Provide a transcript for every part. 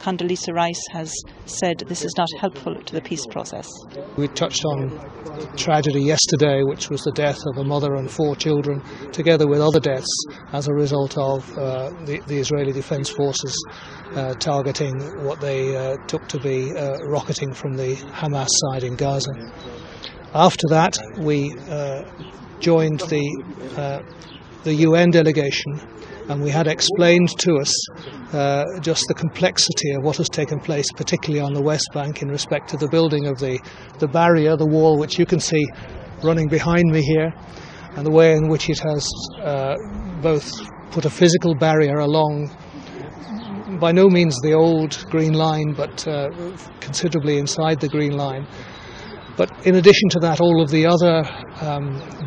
Condoleezza Rice has said this is not helpful to the peace process. We touched on tragedy yesterday, which was the death of a mother and 4 children, together with other deaths as a result of the Israeli Defence Forces targeting what they took to be rocketing from the Hamas side in Gaza. After that, we joined the UN delegation, and we had explained to us just the complexity of what has taken place, particularly on the West Bank, in respect to the building of the barrier, the wall, which you can see running behind me here, and the way in which it has both put a physical barrier along, by no means the old Green Line, but considerably inside the Green Line. But in addition to that, all of the other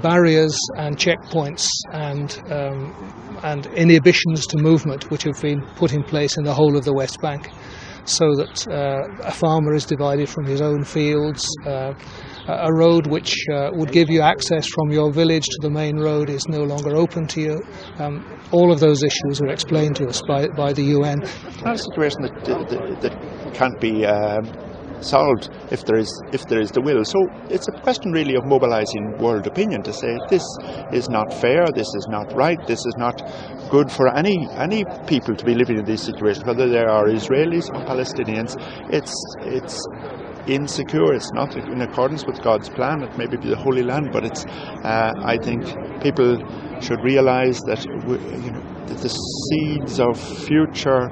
barriers and checkpoints and inhibitions to movement which have been put in place in the whole of the West Bank, so that a farmer is divided from his own fields, a road which would give you access from your village to the main road is no longer open to you. All of those issues were explained to us by the UN. It's not a situation that can't be solved if there is the will. So it's a question really of mobilising world opinion to say this is not fair, this is not right, this is not good for any people to be living in these situations, whether they are Israelis or Palestinians. It's insecure, it's not in accordance with God's plan. It may be the Holy Land, but it's I think people should realise that, that the seeds of future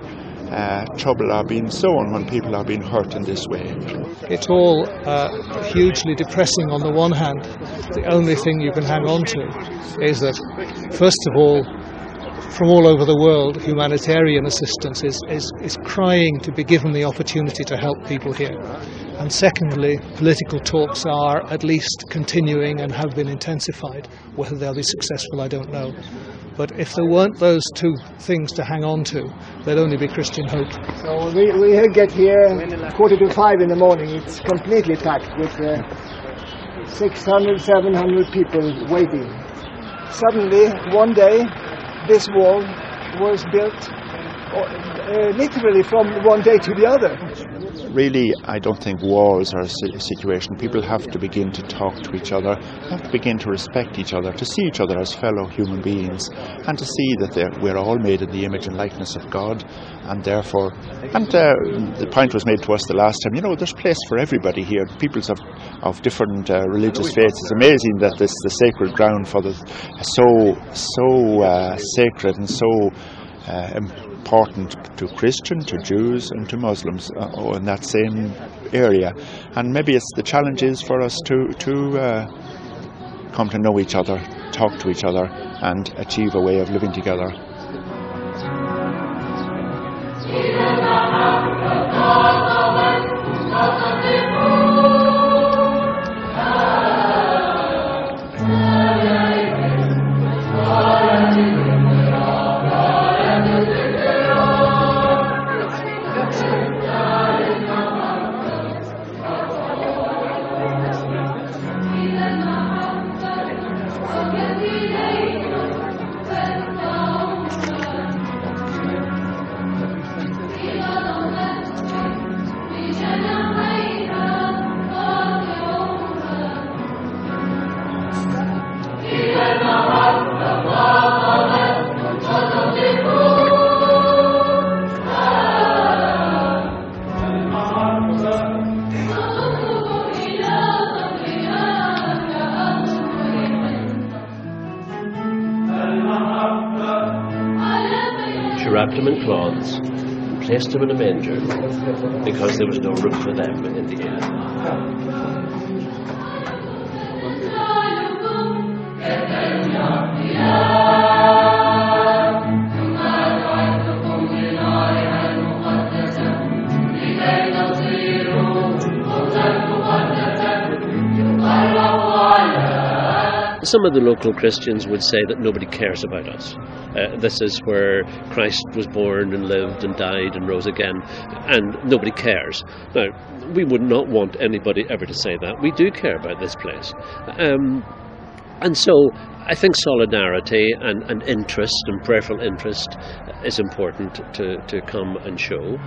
trouble are being sown when people are being hurt in this way. It's all hugely depressing on the one hand. The only thing you can hang on to is that, first of all, from all over the world, humanitarian assistance is crying to be given the opportunity to help people here. And secondly, political talks are at least continuing and have been intensified. Whether they'll be successful, I don't know. But if there weren't those two things to hang on to, there'd only be Christian hope. So we get here 4:45 in the morning. It's completely packed with 600, 700 people waiting. Suddenly, one day, this wall was built literally from one day to the other. Really, I don't think walls are a situation. People have to begin to talk to each other, have to begin to respect each other, to see each other as fellow human beings, and to see that we're all made in the image and likeness of God, and therefore, the point was made to us the last time, there's place for everybody here, peoples of different religious faiths. It's amazing that the sacred ground for so sacred and so important to Christians, to Jews and to Muslims in that same area. And maybe the challenge is for us to come to know each other, talk to each other and achieve a way of living together. She wrapped him in cloths and placed him in a manger because there was no room for them in the inn. Some of the local Christians would say that nobody cares about us. This is where Christ was born and lived and died and rose again, and nobody cares. Now, we would not want anybody ever to say that. We do care about this place. And so I think solidarity and interest and prayerful interest is important to come and show.